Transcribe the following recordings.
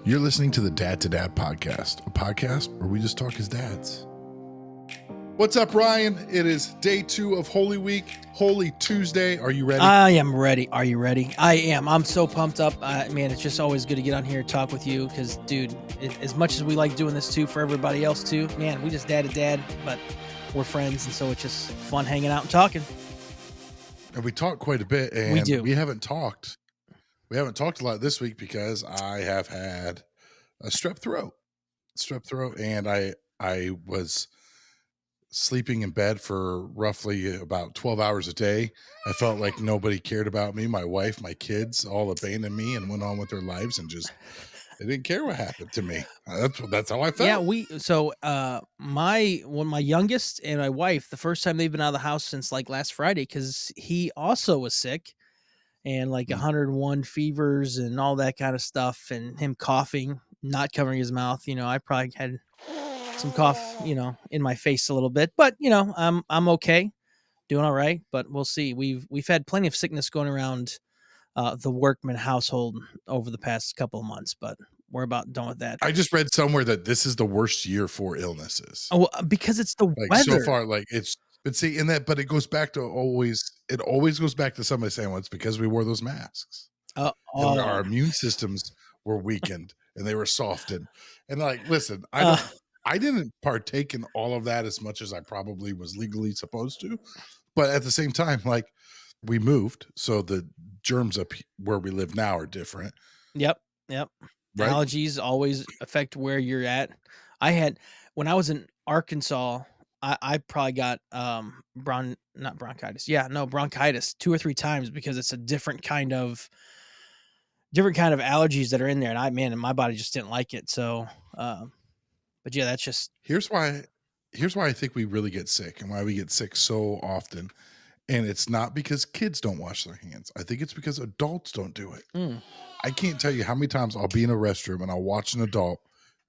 You're listening to the Dad to Dad podcast, a podcast where we just talk as dads. What's up, Ryan? It is day 2 of Holy Week, Holy Tuesday. Are you ready? I am ready. Are you ready? I am. I'm so pumped up. Man, it's just always good to get on here and talk with you because, dude, as much as we like doing this too for everybody else too, man, we just dad to dad, but we're friends, and so it's just fun hanging out and talking. And we talk quite a bit, and We do. We haven't talked a lot this week because I have had a strep throat, and I was sleeping in bed for roughly about 12 hours a day. I felt like nobody cared about me. My wife, my kids all abandoned me and went on with their lives and just they didn't care what happened to me. That's how I felt. Yeah, my youngest and my wife, the first time they've been out of the house since like last Friday, because he also was sick and like 101 fevers and all that kind of stuff, and him coughing, not covering his mouth. I probably had some cough, in my face a little bit, but I'm okay, doing all right. But we'll see. We've had plenty of sickness going around the Workman household over the past couple of months, but we're about done with that. I just read somewhere that this is the worst year for illnesses. Oh, because it's the Like weather. so far, like it's but see in that, but it goes back to it always goes back to somebody saying, well, it's because we wore those masks. And our immune systems were weakened and they were softened. And like, listen, I didn't partake in all of that as much as I probably was legally supposed to. But at the same time, like we moved, so the germs up where we live now are different. Yep. Right? Allergies always affect where you're at. When I was in Arkansas, I probably got bronchitis 2 or 3 times because it's a different kind of allergies that are in there, and my body just didn't like it. So but yeah, that's just here's why I think we really get sick and why we get sick so often. And it's not because kids don't wash their hands. I think it's because adults don't do it. I can't tell you how many times I'll be in a restroom and I'll watch an adult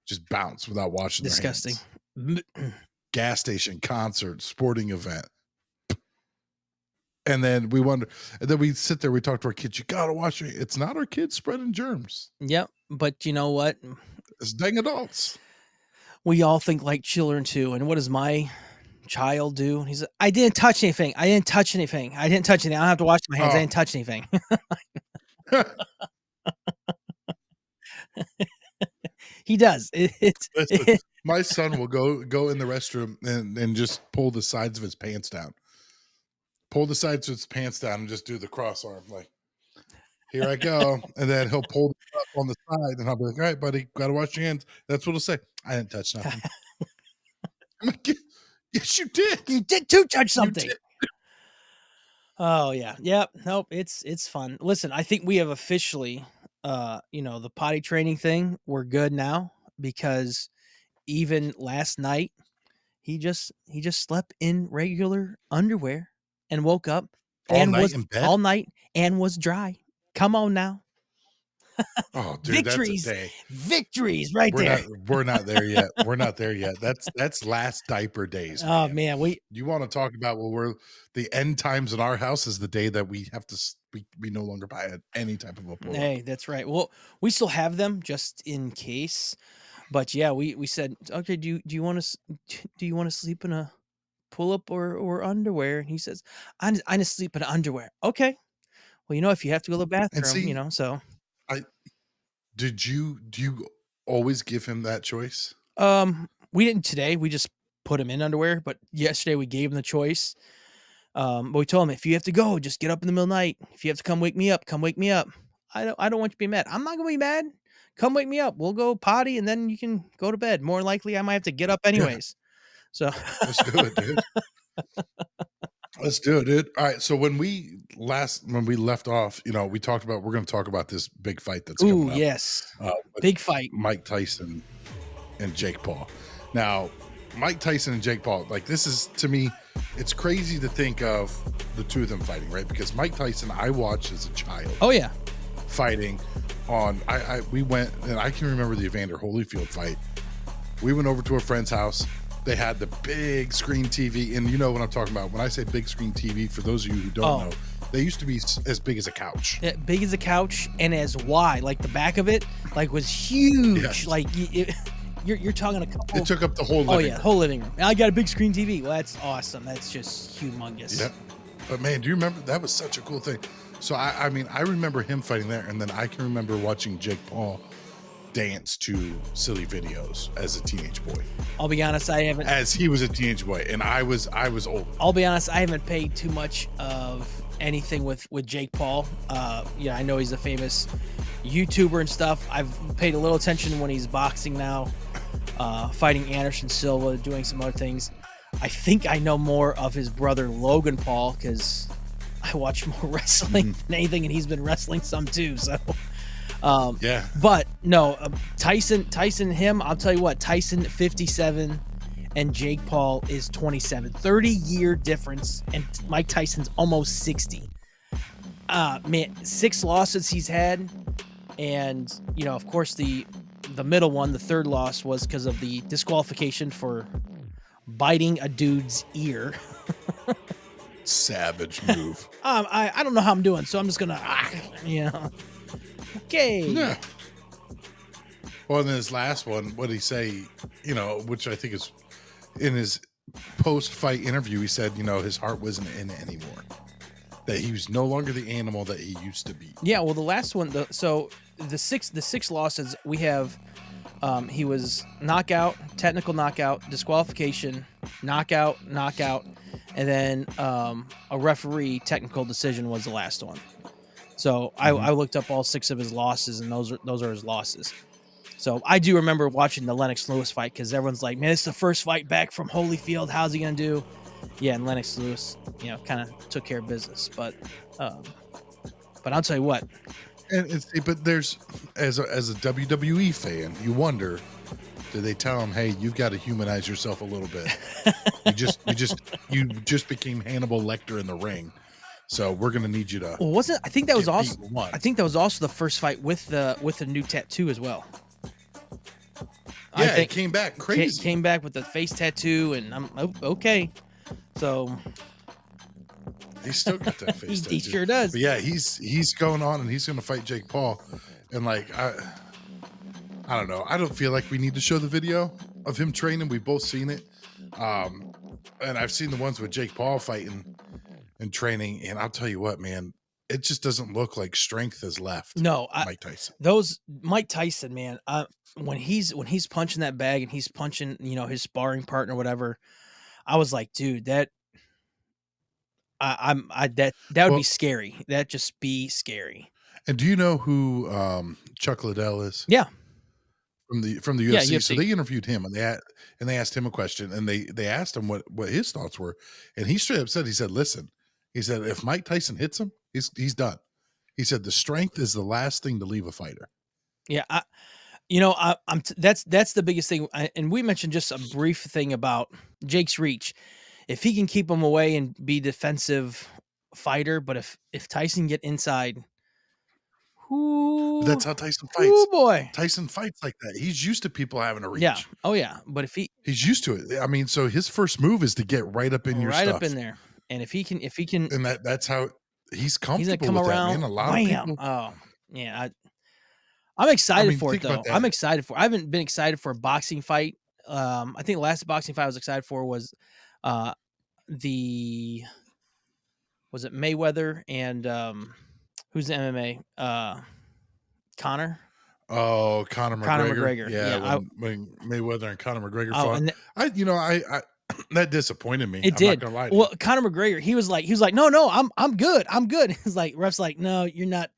just bounce without washing disgusting. their hands. Gas station, concert, sporting event. And then we wonder, and then we sit there, we talk to our kids, you gotta wash your hands. It's not our kids spreading germs. Yep. But you know what? It's dang adults. We all think like children too. And what does my child do? He's like, I didn't touch anything. I don't have to wash my hands. I didn't touch anything. He does. Listen, my son will go in the restroom and just pull the sides of his pants down. And just do the cross arm, like, here I go. And then he'll pull it up on the side and I'll be like, all right, buddy, gotta wash your hands. That's what he'll say. I didn't touch nothing. I'm like, yes, you did. You did too touch something. Oh yeah. Yep. Nope. It's fun. Listen, I think we have officially the potty training thing, we're good now, because even last night he just slept in regular underwear and woke up all night and was dry. Come on now. Oh, dude, victories, that's a day. Victories right there. We're not there yet. We're not there yet. That's last diaper days. Oh man, you want to talk about the end times in our house is the day that we have to we no longer buy any type of a pull-up. Hey, that's right. Well, we still have them just in case. But yeah, we said, okay, do you want to sleep in a pull-up or underwear? And he says, I just sleep in underwear. Okay. Well, if you have to go to the bathroom, so. Do you always give him that choice? We didn't today. We just put him in underwear, but yesterday we gave him the choice. But we told him, if you have to go, just get up in the middle of the night. If you have to come wake me up, come wake me up. I don't want you to be mad. I'm not gonna be mad. Come wake me up. We'll go potty and then you can go to bed. More likely I might have to get up anyways. Yeah. So let's do it, dude. Let's do it, dude. All right. So when we left off, we talked about, we're going to talk about this big fight that's coming up. Yes. Big fight. Mike Tyson and Jake Paul. Now, Mike Tyson and Jake Paul, like, this is, to me, it's crazy to think of the two of them fighting, right? Because Mike Tyson, I watched as a child. Oh yeah. Fighting on, we went, and I can remember the Evander Holyfield fight. We went over to a friend's house. They had the big screen TV, and you know what I'm talking about. When I say big screen TV, for those of you who don't know, They used to be as big as a couch. Big as a couch and as wide. Like the back of it, like was huge. Yes. Like you're talking a It couple. took up the whole Oh living yeah, room. whole living room. I got a big screen TV. Well, that's awesome. That's just humongous. Yep. But man, do you remember that was such a cool thing? So I mean, I remember him fighting there, and then I can remember watching Jake Paul dance to silly videos as a teenage boy. I'll be honest, I haven't. As he was a teenage boy, and I was old. I'll be honest, I haven't paid too much of anything with Jake Paul. Yeah, I know he's a famous YouTuber and stuff. I've paid a little attention when he's boxing now, fighting Anderson Silva, doing some other things. I think I know more of his brother Logan Paul because I watch more wrestling than anything, and he's been wrestling some too. So, Yeah. but no, Tyson, him. I'll tell you what, Tyson 57 and Jake Paul is 27. 30-year difference, and Mike Tyson's almost 60. Man, 6 losses he's had, and you know, of course, the middle one, the third loss, was because of the disqualification for biting a dude's ear. Savage move. I don't know how I'm doing, so I'm just gonna, okay. Yeah. Well, in his last one, what did he say? You know, which I think is in his post-fight interview, he said, you know, his heart wasn't in it anymore. That he was no longer the animal that he used to be. Yeah, well, the last one, the six losses we have, he was knockout, technical knockout, disqualification, knockout, and then a referee technical decision was the last one. So I looked up all 6 of his losses, and those are his losses. So I do remember watching the Lennox Lewis fight because everyone's like, man, it's the first fight back from Holyfield. How's he gonna do? Yeah, and Lennox Lewis, you know, kind of took care of business. But I'll tell you what. But there's as a WWE fan, you wonder, did they tell him, hey, you've got to humanize yourself a little bit? you just became Hannibal Lecter in the ring. So we're gonna need you to. Well, I think that was also the first fight with the new tattoo as well. Yeah, it came back crazy. Came back with the face tattoo, and I'm okay. So he's still got that face tattoo. He sure does. But yeah, he's going on, and he's going to fight Jake Paul. And like I don't know. I don't feel like we need to show the video of him training. We've both seen it, and I've seen the ones with Jake Paul fighting and training. And I'll tell you what, man, it just doesn't look like strength is left. No, Mike Tyson. Mike Tyson, man. When he's punching that bag and he's punching, you know, his sparring partner, or whatever, I was like, dude, that would be scary. That'd just be scary. And do you know who Chuck Liddell is? Yeah. From the UFC. Yeah, UFC. So they interviewed him, and they asked him a question, and they asked him what his thoughts were, and he straight up said, he said, listen, he said, if Mike Tyson hits him, he's done. He said the strength is the last thing to leave a fighter. Yeah, that's the biggest thing. And we mentioned just a brief thing about Jake's reach. If he can keep him away and be defensive fighter, but if Tyson get inside, that's how Tyson fights. Oh boy, Tyson fights like that. He's used to people having a reach. Yeah. Oh yeah. But he's used to it. I mean, so his first move is to get right up in your stuff. Right up in there. And if he can, and that's how he's comfortable. He's gonna come with around. That, man. A lot of people. Oh yeah. I'm excited for it though. I'm excited for. I haven't been excited for a boxing fight. I think the last boxing fight I was excited for was, was it Mayweather and who's the MMA? Conor. Oh, Conor McGregor. Yeah, when Mayweather and Conor McGregor fought. That disappointed me. It did. Not gonna lie well, Conor McGregor, he was like, no, I'm good. He's like, ref's like, no, you're not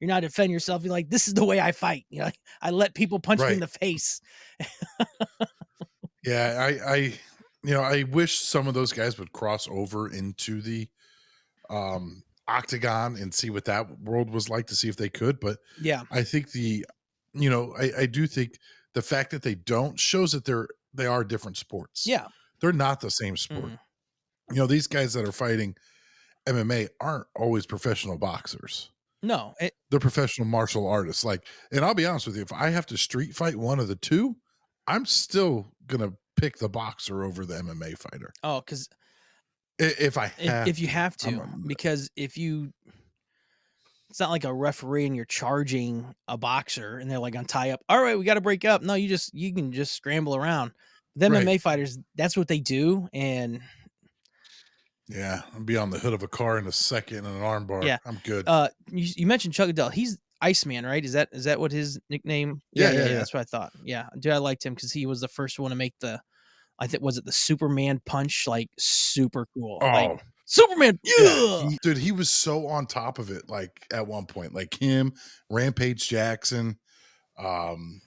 defending yourself. You're like, this is the way I fight. You know, I let people punch me in the face. Yeah, I wish some of those guys would cross over into the octagon and see what that world was like, to see if they could. But yeah, I think I do think the fact that they don't shows that they are different sports. Yeah, they're not the same sport. You know, these guys that are fighting MMA aren't always professional boxers. No, they're professional martial artists. Like, and I'll be honest with you, if I have to street fight one of the two, I'm still gonna pick the boxer over the MMA fighter. Oh, because If I have If you to, have to, because if you it's not like a referee and you're charging a boxer and they're like on tie up. All right, we got to break up. No, you can just scramble around. The right. MMA fighters, that's what they do. And Yeah, I'll be on the hood of a car in a second in an armbar. yeah, I'm good. you mentioned Chuck Liddell. He's Iceman, right? Is that what his nickname? Yeah, Yeah, yeah, yeah, yeah. yeah. That's what I thought. Yeah, dude, I liked him because he was the first one to make the. I think was it the Superman punch? Like super cool. Like Oh, Superman. yeah. Yeah. He was so on top of it, like at one point, like him, Rampage Jackson, um,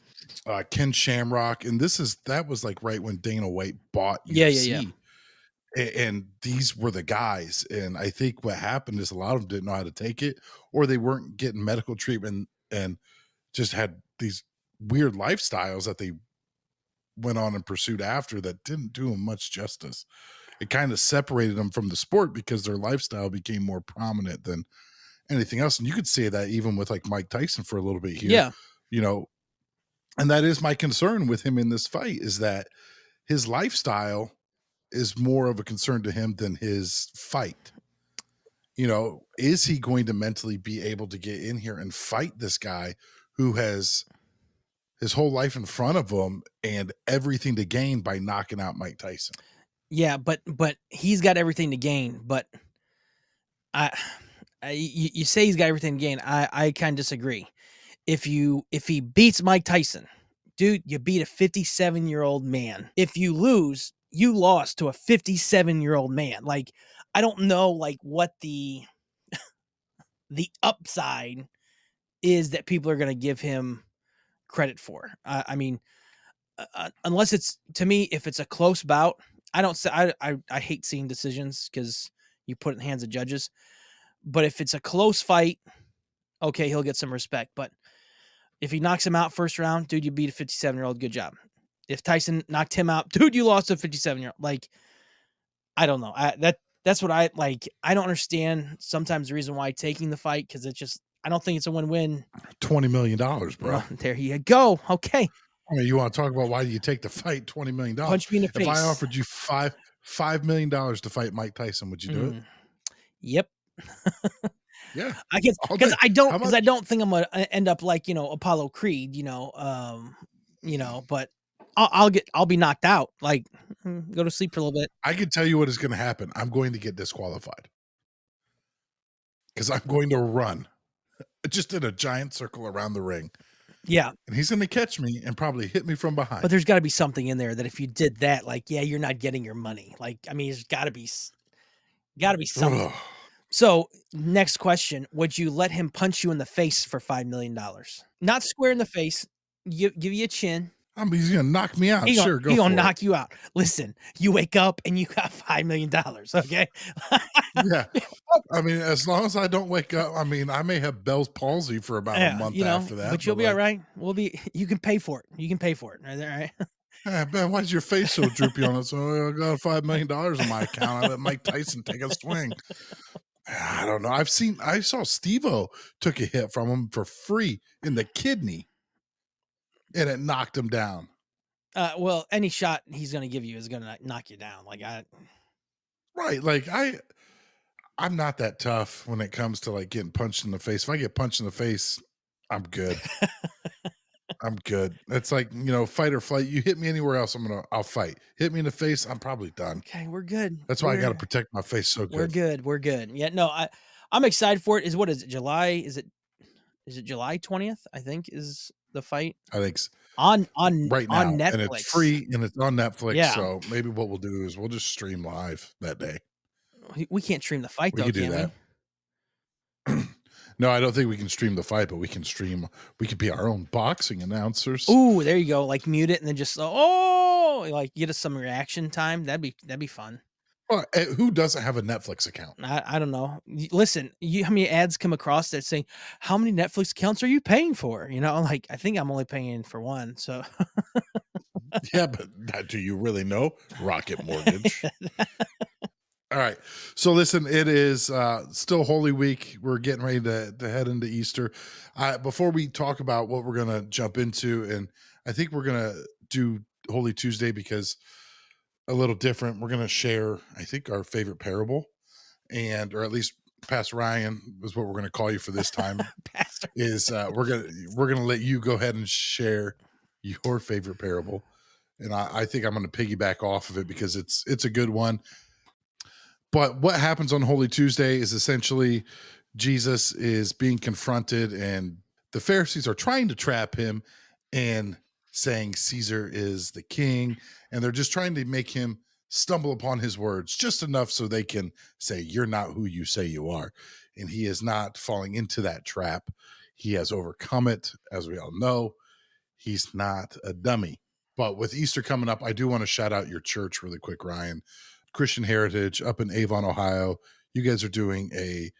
Ken Shamrock, and that was like right when Dana White bought Yeah, yeah, yeah. UFC. And these were the guys. And I think what happened is a lot of them didn't know how to take it, or they weren't getting medical treatment and just had these weird lifestyles that they went on and pursued after that didn't do them much justice. It kind of separated them from the sport because their lifestyle became more prominent than anything else. And you could say that even with like Mike Tyson for a little bit here, Yeah. you know, and that is my concern with him in this fight is that his lifestyle is more of a concern to him than his fight. Is he going to mentally be able to get in here and fight this guy who has his whole life in front of him and everything to gain by knocking out Mike Tyson? Yeah, but he's got everything to gain, but I, you say he's got everything to gain. I kind of disagree. If he beats Mike Tyson, dude, you beat a 57-year-old man. If you lose, you lost to a 57-year-old man. Like I don't know like what the upside is that people are going to give him credit for. I mean, unless it's to me, if it's a close bout, I don't say I hate seeing decisions because you put it in the hands of judges. But if it's a close fight, okay, he'll get some respect. But if he knocks him out first round, dude, you beat a 57-year-old. Good job. If Tyson knocked him out, dude, you lost to a 57-year-old. Like, I don't know. That's what I like. I don't understand sometimes the reason why taking the fight because it's just I don't think it's a win-win. $20 million, bro. Well, there you go. Okay, I mean, you want to talk about why do you take the fight? $20 million. punch me in the If I face. offered you $5 million to fight Mike Tyson, would you do it? Mm, yep. Yeah, I guess all day. How because I much? don't think I'm gonna end up like Apollo Creed, but I'll be knocked out. Like go to sleep for a little bit. I can tell you what is going to happen. I'm going to get disqualified because I'm going to run just in a giant circle around the ring, Yeah, and he's going to catch me and probably hit me from but behind. there's got to be something in there that if you did that, like yeah, you're not getting your money. Like I mean, there's got to be something. Ugh. So next question: would you let him punch you in the face for $5 million? Not square in the face. Give you a chin. He's going to knock me out. Sure, He go gonna for it. knock you out. Listen, you wake up and you got $5 million. Okay. Yeah. I mean, as long as I don't wake up, I mean, I may have Bell's palsy for about a Yeah, month after that, but you'll but be all like, right. We'll be you can pay for it. You can pay for it. All right. Ben, why's your face so droopy on it? So I got $5 million in my account. I let Mike Tyson take a swing. I don't know. I saw Steve-O took a hit from him for free in the kidney and it knocked him down. Well, any shot he's gonna give you is gonna knock you down. Like I Right. Like I'm not that tough when it comes to like getting punched in the face. If I get punched in the face, I'm good. I'm good. It's like, fight or flight. You hit me anywhere else, I'll fight. Hit me in the face, I'm probably done. okay, we're good. That's why I got to protect my face so We're good. good. We're good. Yeah, no, I'm excited for it. What is it? July? Is it July 20th? I think is the fight I think right on now, and it's Netflix. free and it's on Netflix. Yeah. So maybe what we'll do is we'll just stream live that day. We can't stream the fight We though, could do can that. we? No, I don't think we can stream the fight, but we could be our own boxing announcers. Ooh, there you go. Like mute it and then just oh, like get us some reaction time. That'd be fun. Well, who doesn't have a Netflix account? I don't know. Listen, how many ads come across that saying, "How many Netflix accounts are you paying for?" Like I think I'm only paying for one. So Yeah, but do you really know? Rocket Mortgage. All right. So listen, it is still Holy Week. We're getting ready to head into Easter. Before we talk about what we're going to jump into, and I think we're going to do Holy Tuesday because a little different. We're going to share, I think, our favorite parable, or at least Pastor Ryan is what we're going to call you for this time. Pastor. Is we're gonna let you go ahead and share your favorite parable, and I think I'm going to piggyback off of it because it's a good one. But what happens on Holy Tuesday is essentially Jesus is being confronted, and the Pharisees are trying to trap him and saying Caesar is the king. And they're just trying to make him stumble upon his words just enough so they can say, "You're not who you say you are." And he is not falling into that trap. He has overcome it, as we all know. He's not a dummy. But with Easter coming up, I do want to shout out your church really quick, Ryan. Christian Heritage up in Avon, Ohio. You guys are doing a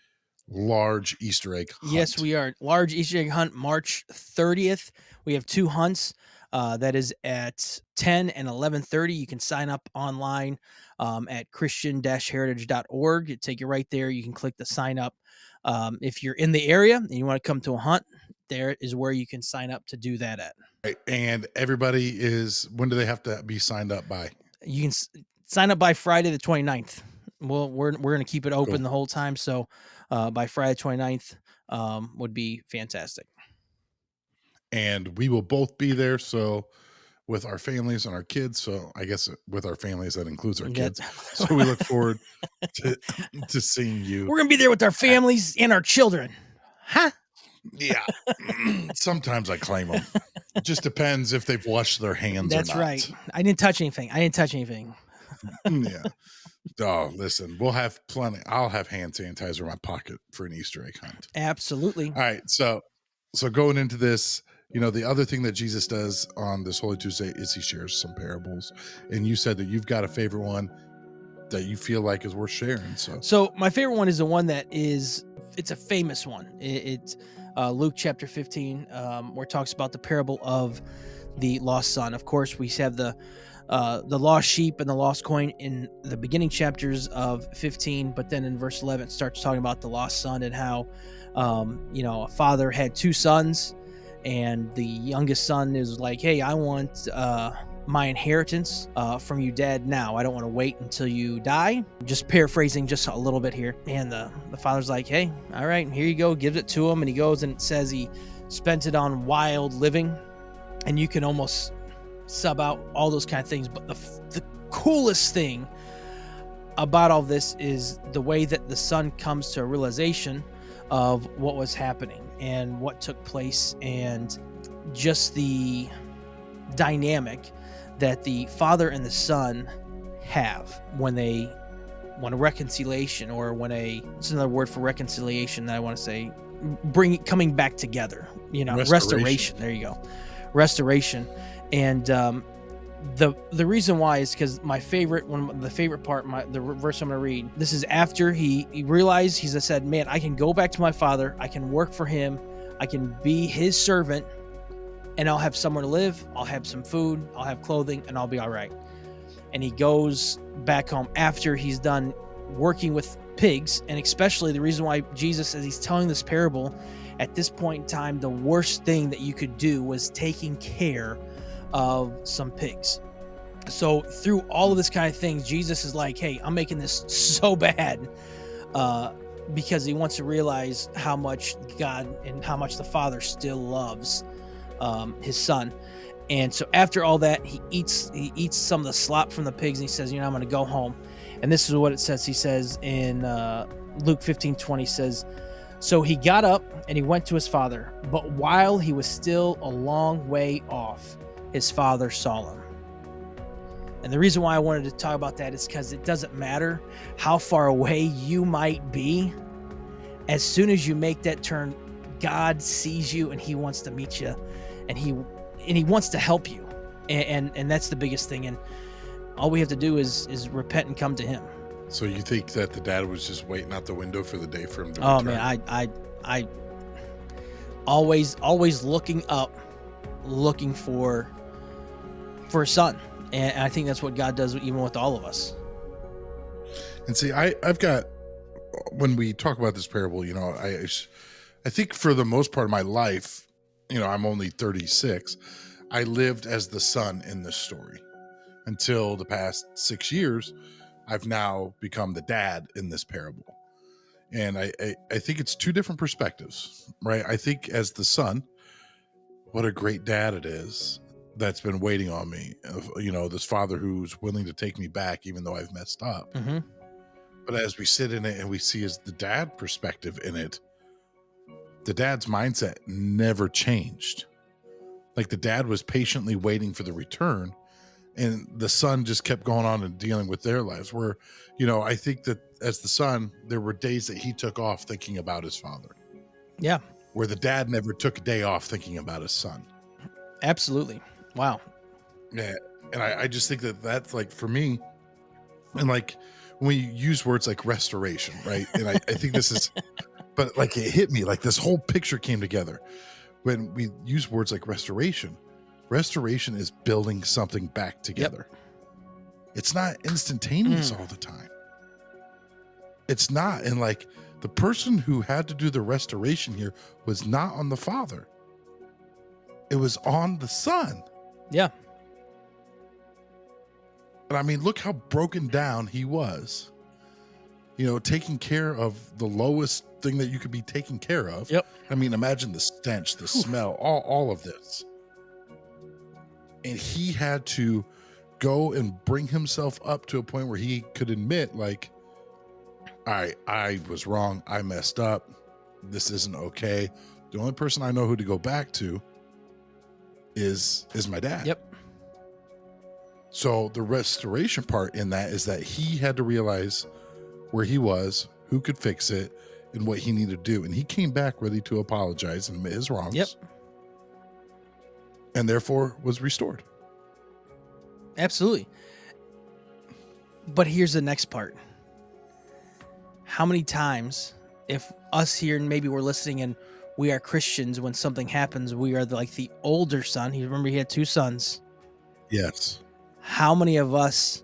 large Easter egg hunt. Yes, we are. Large Easter egg hunt, March 30th. We have 2 hunts. That is at 10 and 11:30. You can sign up online at christian-heritage.org. It'll take you right there. You can click the sign up. If you're in the area and you want to come to a hunt, there is where you can sign up to do that at. And everybody when do they have to be signed up by? You can sign up by Friday the 29th. Well, we're going to keep it open the whole time. So by Friday 29th would be fantastic. And we will both be there. So with our families and our kids. So I guess with our families, that includes our kids. So we look forward to seeing you. We're going to be there with our families and our children. Huh? Yeah. Sometimes I claim them. It just depends if they've washed their hands or not. That's right. I didn't touch anything. Yeah. Oh, listen, we'll have plenty. I'll have hand sanitizer in my pocket for an Easter egg hunt. Absolutely. All right. So going into this, the other thing that Jesus does on this Holy Tuesday is he shares some parables. And you said that you've got a favorite one that you feel like is worth sharing. So my favorite one is the one it's a famous one. It's Luke chapter 15, where it talks about the parable of the lost son. Of course, we have the lost sheep and the lost coin in the beginning chapters of 15, but then in verse 11 it starts talking about the lost son and how a father had 2 sons, and the youngest son is like, "Hey, I want my inheritance from you, Dad, now. I don't want to wait until you die." Just paraphrasing just a little bit here. And the father's like, "Hey, all right, here you go," gives it to him, and he goes, and it says he spent it on wild living. And you can almost sub out all those kind of things, but the coolest thing about all this is the way that the son comes to a realization of what was happening and what took place, and just the dynamic that the father and the son have when a reconciliation, or it's another word for reconciliation that I want to say, coming back together, restoration. There you go. Restoration. And the reason why is because the favorite part, the verse I'm going to read, this is after he realized, he said, "Man, I can go back to my father, I can work for him, I can be his servant, and I'll have somewhere to live, I'll have some food, I'll have clothing, and I'll be all right." And he goes back home after he's done working with pigs. And especially the reason why Jesus, as he's telling this parable, at this point in time, the worst thing that you could do was taking care of some pigs. So through all of this kind of things, Jesus is like, "Hey, I'm making this so bad," because he wants to realize how much God and how much the Father still loves his son. And so after all that, he eats some of the slop from the pigs, and he says, "I'm going to go home." And this is what it says. He says in Luke 15:20 says, "So he got up and he went to his father, but while he was still a long way off, his father saw him." And the reason why I wanted to talk about that is because it doesn't matter how far away you might be. As soon as you make that turn, God sees you and he wants to meet you, and he wants to help you. And that's the biggest thing. And all we have to do is repent and come to him. So you think that the dad was just waiting out the window for the day for him to return? Oh man, I always looking up, looking for a son. And I think that's what God does even with all of us. And see, I've got, when we talk about this parable, I think for the most part of my life, I'm only 36. I lived as the son in this story. until the past 6 years. I've now become the dad in this parable. And I think it's two different perspectives, right? I think as the son, what a great dad it is that's been waiting on me. This father who's willing to take me back even though I've messed up. Mm-hmm. But as we sit in it and we see as the dad perspective in it, the dad's mindset never changed. Like the dad was patiently waiting for the return, and the son just kept going on and dealing with their lives. Where, I think that as the son, there were days that he took off thinking about his father. Yeah. Where the dad never took a day off thinking about his son. Absolutely. Wow. Yeah. And I just think that that's like for me, and like when you use words like restoration, right? And I think this is, but like it hit me, like this whole picture came together when we use words like restoration. Restoration is building something back together. Yep. It's not instantaneous all the time. It's not. And like the person who had to do the restoration here was not on the father. It was on the son. Yeah. And I mean, look how broken down he was. Taking care of the lowest thing that you could be taking care of. Yep. I mean, imagine the stench, the smell, all of this. And he had to go and bring himself up to a point where he could admit, like, all right, I was wrong. I messed up. This isn't okay. The only person I know who to go back to is my dad. Yep. So the restoration part in that is that he had to realize where he was, who could fix it, and what he needed to do. And he came back ready to apologize and admit his wrongs. Yep. And therefore was restored. Absolutely. But here's the next part. How many times, if us here and maybe we're listening and we are Christians, when something happens, we are like the older son. Remember, he had 2 sons. Yes. How many of us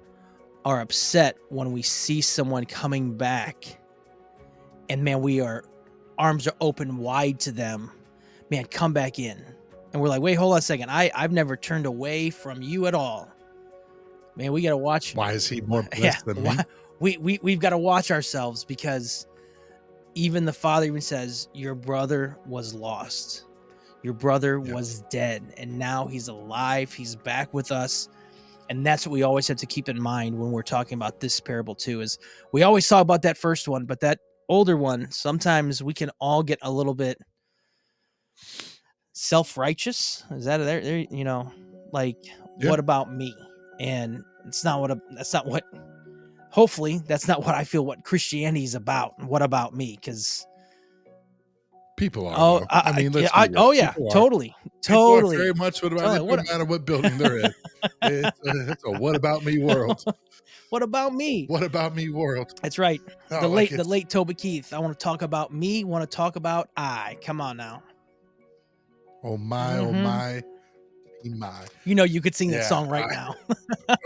are upset when we see someone coming back and man, arms are open wide to them. Man, come back in. And we're like, wait, hold on a second. I've never turned away from you at all. Man, we got to watch. Why is he more blessed than me? We've got to watch ourselves, because even the father even says, your brother was lost. Your brother was dead, and now he's alive. He's back with us. And that's what we always have to keep in mind when we're talking about this parable too, is we always talk about that first one, but that older one, sometimes we can all get a little bit self-righteous. Is that there? What about me? And hopefully that's not what I feel what Christianity is about. What about me? Because people are. Totally. People are very much what about it. No matter what building they're in. It's a what about me world. What about me? What about me world? That's right. The late Toby Keith. I want to talk about me. Want to talk about I. Come on now. Oh my, oh my, my. You could sing that song right now.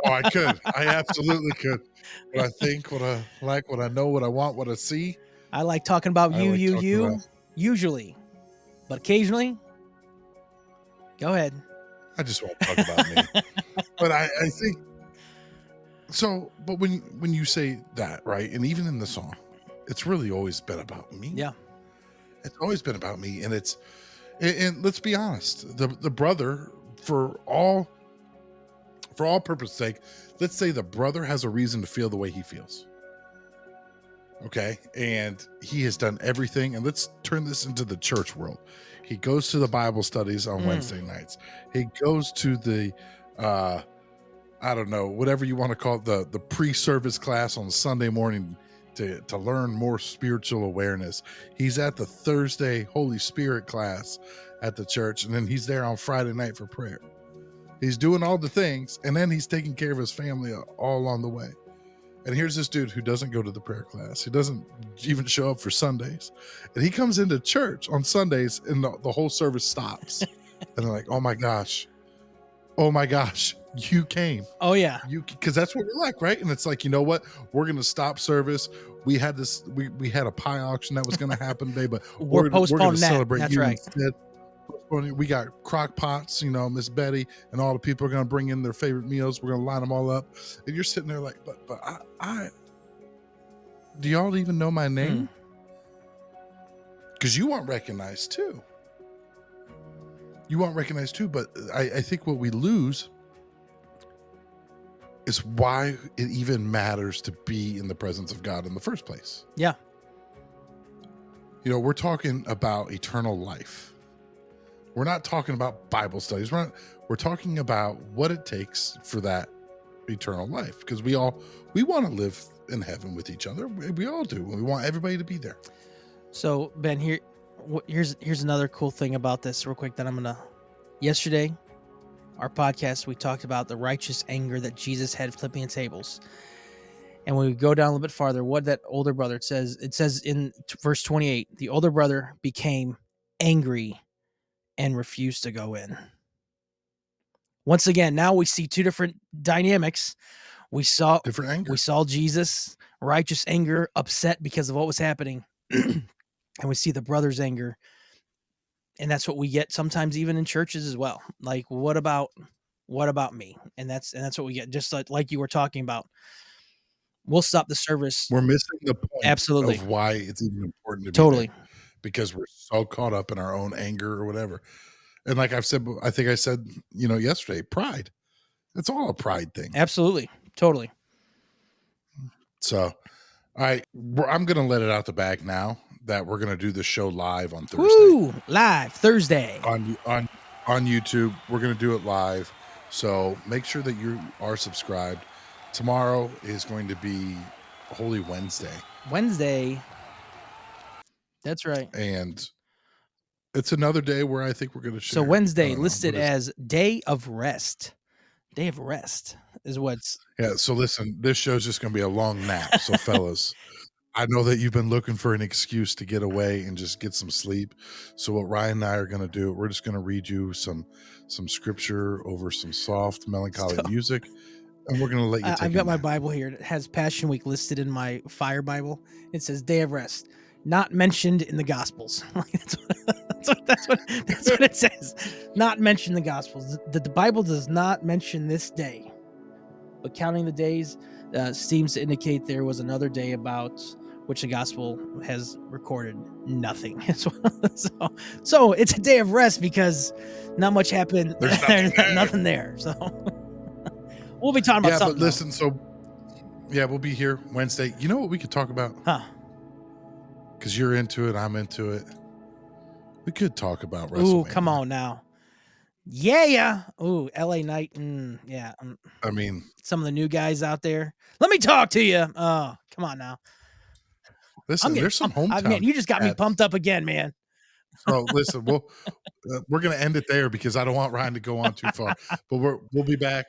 I could. I absolutely could. What I think, what I like, what I know, what I want, what I see. I like talking about you, usually. But occasionally, go ahead. I just want to talk about me. But I think, so, but when you say that, right, and even in the song, it's really always been about me. Yeah. It's always been about me, and and let's be honest, the brother, for all purpose sake, let's say the brother has a reason to feel the way he feels. Okay. And he has done everything. And let's turn this into the church world. He goes to the Bible studies on Wednesday nights. He goes to the, I don't know, whatever you want to call it, the pre-service class on Sunday morning to learn more spiritual awareness. He's at the Thursday Holy Spirit class at the church, and then he's there on Friday night for prayer. He's doing all the things, and then he's taking care of his family all along the way. And here's this dude who doesn't go to the prayer class. He doesn't even show up for Sundays. And he comes into church on Sundays, and the whole service stops. And they're like, oh my gosh, you came. Oh yeah. Because that's what we're like, right? And it's like, you know what? We're going to stop service. We had we had a pie auction that was going to happen today, but we're going to celebrate that's you right. Instead. We got crock pots, Miss Betty and all the people are going to bring in their favorite meals. We're going to line them all up. And you're sitting there like, but I do y'all even know my name? Because you weren't recognized too. But I think what we lose is why it even matters to be in the presence of God in the first place. Yeah. We're talking about eternal life. We're not talking about Bible studies. We're talking about what it takes for that eternal life, because we want to live in heaven with each other. We all do. We want everybody to be there. So Ben, here's another cool thing about this real quick that yesterday, our podcast, we talked about the righteous anger that Jesus had flipping tables. And when we go down a little bit farther, what that older brother says in verse 28, the older brother became angry and refused to go in. Once again, now we see two different dynamics. We saw different anger. We saw Jesus, righteous anger, upset because of what was happening. And we see the brother's anger. And that's what we get sometimes even in churches as well. Like, what about me? And that's what we get. Just like you were talking about. We'll stop the service. We're missing the point Absolutely. of why it's even important to be totally there, because we're so caught up in our own anger or whatever. And like I've said, I think I said, yesterday, pride. It's all a pride thing. Absolutely. Totally. So, I'm going to let it out the bag now that we're going to do the show live on Thursday. Woo! Live Thursday on YouTube. We're going to do it live. So make sure that you are subscribed. Tomorrow is going to be Holy Wednesday. That's right. And it's another day where I think we're going to share. So Wednesday listed as Day of Rest. Day of Rest is what's. Yeah. So listen, this show's just going to be a long nap. So fellas, I know that you've been looking for an excuse to get away and just get some sleep. So what Ryan and I are going to do, we're just going to read you some scripture over some soft, melancholy music. And we're going to let you take I've got my Bible here. It has Passion Week listed in my Fire Bible. It says Day of Rest, not mentioned in the Gospels. That's what it says. Not mentioned in the Gospels. The Bible does not mention this day. But counting the days seems to indicate there was another day about which the Gospel has recorded nothing. So it's a day of rest because not much happened. There's nothing there. So we'll be talking about something. But listen, we'll be here Wednesday. You know what we could talk about? Huh? Because you're into it, I'm into it. We could talk about WrestleMania. Ooh, come on now. Yeah. Ooh, LA Knight. Yeah. I mean, some of the new guys out there. Let me talk to you. Oh, come on now. Listen, there's some hometown. Man, you just got me pumped up again, man. So listen, we're going to end it there because I don't want Ryan to go on too far. But we'll be back.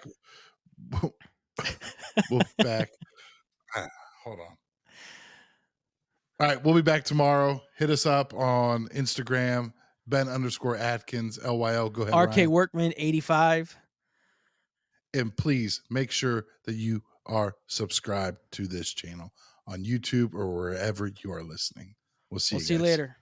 We'll be back. Hold on. All right, we'll be back tomorrow. Hit us up on Instagram, Ben_Atkins, LYL. Go ahead, RK Ryan. Workman 85. And please make sure that you are subscribed to this channel on YouTube or wherever you are listening. We'll see you guys. Later.